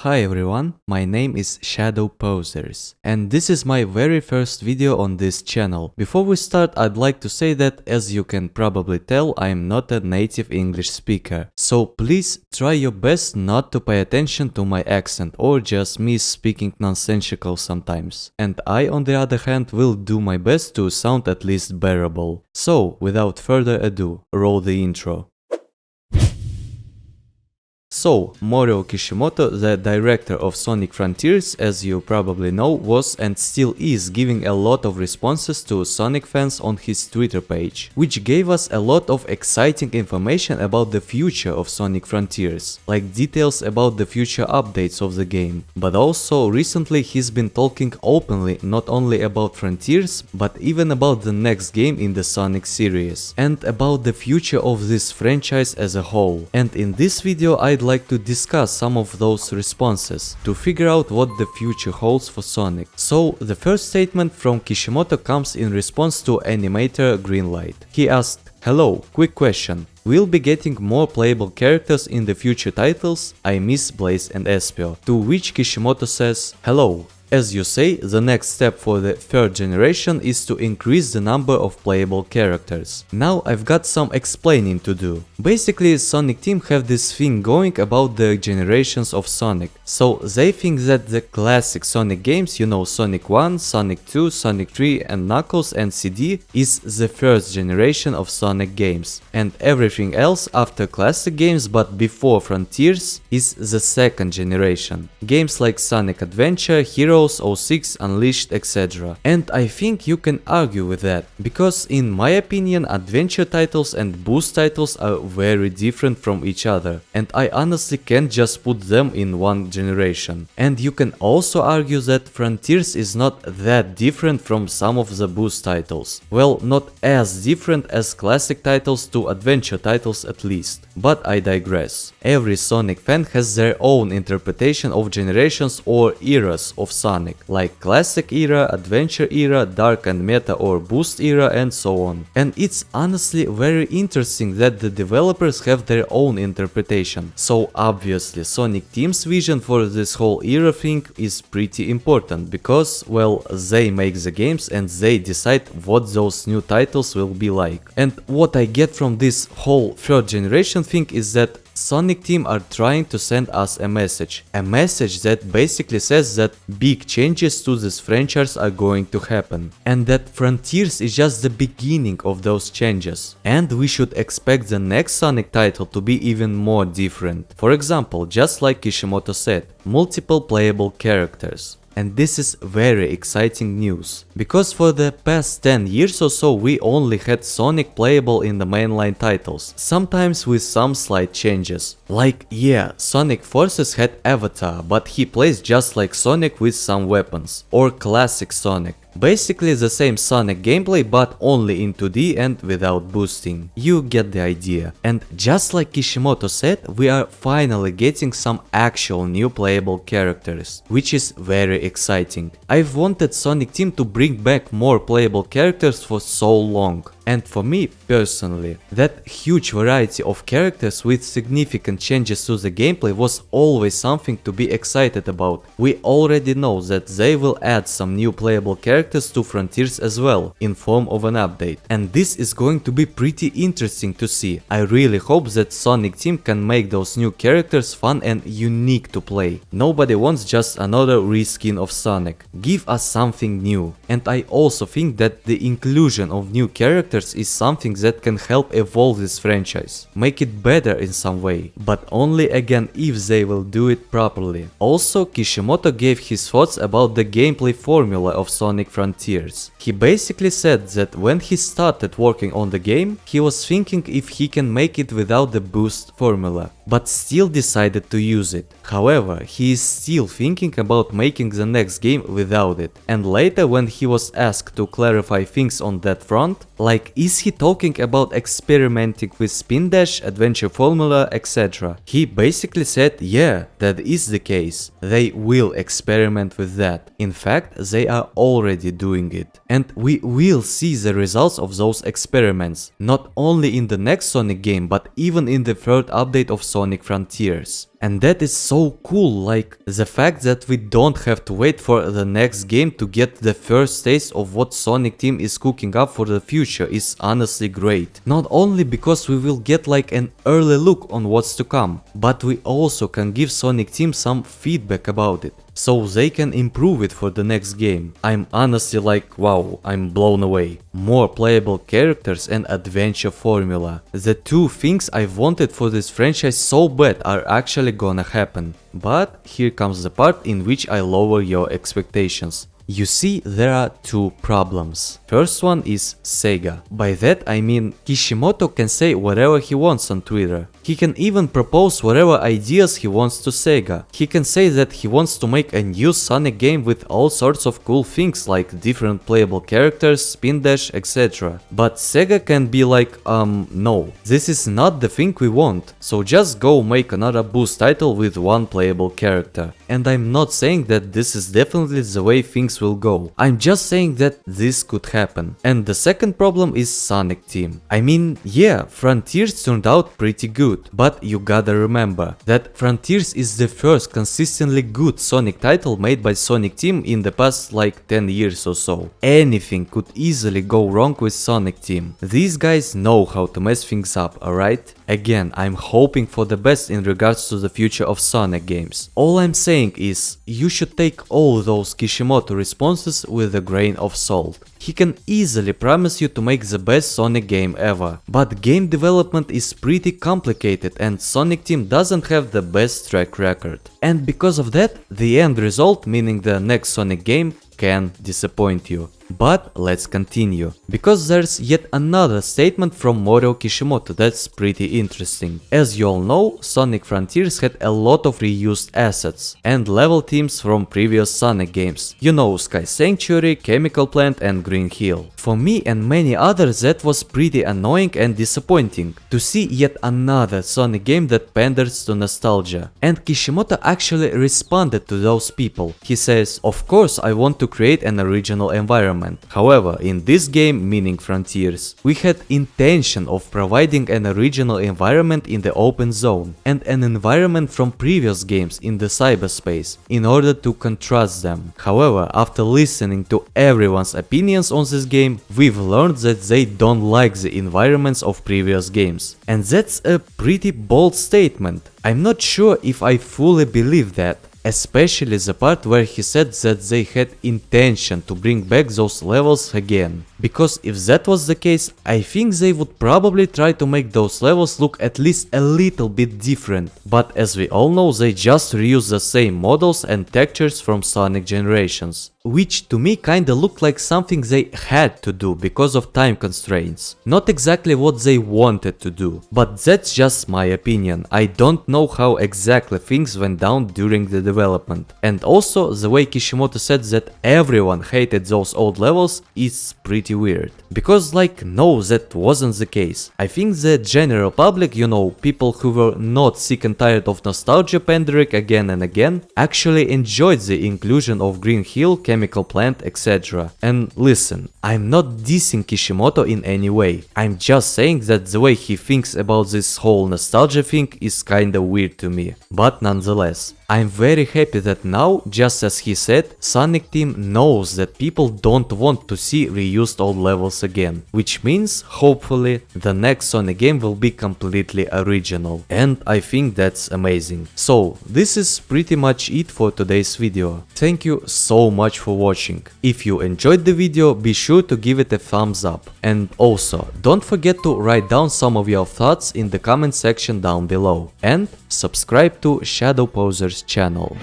Hi everyone, my name is Shadow Posers, and this is my very first video on this channel. Before we start, I'd like to say that, as you can probably tell, I am not a native English speaker. So please try your best not to pay attention to my accent or just me speaking nonsensical sometimes. And I, on the other hand, will do my best to sound at least bearable. So, without further ado, roll the intro. So, Morio Kishimoto, the director of Sonic Frontiers, as you probably know, was and still is giving a lot of responses to Sonic fans on his Twitter page, which gave us a lot of exciting information about the future of Sonic Frontiers, like details about the future updates of the game. But also, recently he's been talking openly not only about Frontiers, but even about the next game in the Sonic series, and about the future of this franchise as a whole. And in this video I'd like to discuss some of those responses to figure out what the future holds for Sonic. So the first statement from Kishimoto comes in response to animator Greenlight. He asked, "Hello, quick question. We'll be getting more playable characters in the future titles. I miss Blaze and Espio." To which Kishimoto says, "Hello. As you say, the next step for the third generation is to increase the number of playable characters. Now I've got some explaining to do. Basically, Sonic Team have this thing going about the generations of Sonic. So they think that the classic Sonic games, you know, Sonic 1, Sonic 2, Sonic 3 and Knuckles and CD, is the first generation of Sonic games. And everything else after classic games but before Frontiers is the second generation. Games like Sonic Adventure, Heroes, 06, Unleashed, etc. And I think you can argue with that, because in my opinion adventure titles and boost titles are very different from each other, and I honestly can't just put them in one generation. And you can also argue that Frontiers is not that different from some of the boost titles. Well, not as different as classic titles to adventure titles at least. But I digress. Every Sonic fan has their own interpretation of generations or eras of Sonic, like classic era, adventure era, dark and meta or boost era, and so on. And it's honestly very interesting that the developers have their own interpretation. So obviously Sonic Team's vision for this whole era thing is pretty important, because, well, they make the games and they decide what those new titles will be like. And what I get from this whole third generation thing is that Sonic Team are trying to send us a message that basically says that big changes to this franchise are going to happen, and that Frontiers is just the beginning of those changes, and we should expect the next Sonic title to be even more different. For example, just like Kishimoto said, multiple playable characters. And this is very exciting news, because for the past 10 years or so we only had Sonic playable in the mainline titles, sometimes with some slight changes. Like, yeah, Sonic Forces had Avatar, but he plays just like Sonic with some weapons. Or classic Sonic. Basically the same Sonic gameplay but only in 2D and without boosting. You get the idea. And just like Kishimoto said, we are finally getting some actual new playable characters, which is very exciting. I've wanted Sonic Team to bring back more playable characters for so long. And for me personally, that huge variety of characters with significant changes to the gameplay was always something to be excited about. We already know that they will add some new playable characters to Frontiers as well, in form of an update. And this is going to be pretty interesting to see. I really hope that Sonic Team can make those new characters fun and unique to play. Nobody wants just another reskin of Sonic. Give us something new. And I also think that the inclusion of new characters is something that can help evolve this franchise, make it better in some way, but only again if they will do it properly. Also, Kishimoto gave his thoughts about the gameplay formula of Sonic Frontiers. He basically said that when he started working on the game, he was thinking if he can make it without the boost formula, but still decided to use it. However, he is still thinking about making the next game without it. And later, when he was asked to clarify things on that front, like is he talking about experimenting with spin dash, adventure formula, etc. He basically said, yeah, that is the case. They will experiment with that. In fact, they are already doing it. And we will see the results of those experiments, not only in the next Sonic game, but even in the third update of Sonic Frontiers. And that is so cool, like the fact that we don't have to wait for the next game to get the first taste of what Sonic Team is cooking up for the future is honestly great. Not only because we will get like an early look on what's to come, but we also can give Sonic Team some feedback about it, so they can improve it for the next game. I'm honestly like, wow, I'm blown away. More playable characters and adventure formula. The two things I've wanted for this franchise so bad are actually gonna happen. But here comes the part in which I lower your expectations. You see, there are two problems. First one is Sega. By that I mean Kishimoto can say whatever he wants on Twitter. He can even propose whatever ideas he wants to Sega. He can say that he wants to make a new Sonic game with all sorts of cool things like different playable characters, spin dash, etc. But Sega can be like, no, this is not the thing we want, so just go make another boost title with one playable character. And I'm not saying that this is definitely the way things will go. I'm just saying that this could happen. And the second problem is Sonic Team. I mean, yeah, Frontiers turned out pretty good. But you gotta remember that Frontiers is the first consistently good Sonic title made by Sonic Team in the past like 10 years or so. Anything could easily go wrong with Sonic Team. These guys know how to mess things up, alright? Again, I'm hoping for the best in regards to the future of Sonic games. All I'm saying is, you should take all those Kishimoto responses with a grain of salt. He can easily promise you to make the best Sonic game ever, but game development is pretty complicated and Sonic Team doesn't have the best track record. And because of that, the end result, meaning the next Sonic game, can disappoint you. But let's continue, because there's yet another statement from Morio Kishimoto that's pretty interesting. As you all know, Sonic Frontiers had a lot of reused assets and level themes from previous Sonic games. You know, Sky Sanctuary, Chemical Plant and Green Hill. For me and many others that was pretty annoying and disappointing, to see yet another Sonic game that panders to nostalgia. And Kishimoto actually responded to those people. He says, of course I want to create an original environment. However, in this game, meaning Frontiers, we had intention of providing an original environment in the open zone and an environment from previous games in the cyberspace in order to contrast them. However, after listening to everyone's opinions on this game, we've learned that they don't like the environments of previous games. And that's a pretty bold statement. I'm not sure if I fully believe that. Especially the part where he said that they had intention to bring back those levels again. Because if that was the case, I think they would probably try to make those levels look at least a little bit different. But as we all know, they just reuse the same models and textures from Sonic generations. Which to me kinda looked like something they had to do because of time constraints. Not exactly what they wanted to do, but that's just my opinion. I don't know how exactly things went down during the development. And also the way Kishimoto said that everyone hated those old levels is pretty weird. Because like, no, that wasn't the case. I think the general public, you know, people who were not sick and tired of nostalgia pandering again and again, actually enjoyed the inclusion of Green Hill, Chemical Plant, etc. And listen, I'm not dissing Kishimoto in any way. I'm just saying that the way he thinks about this whole nostalgia thing is kinda weird to me. But nonetheless, I'm very happy that now, just as he said, Sonic Team knows that people don't want to see reused old levels again, which means, hopefully, the next Sonic game will be completely original. And I think that's amazing. So, this is pretty much it for today's video. Thank you so much for watching. If you enjoyed the video, be sure to give it a thumbs up. And also, don't forget to write down some of your thoughts in the comment section down below. And subscribe to Shadow Poser's channel.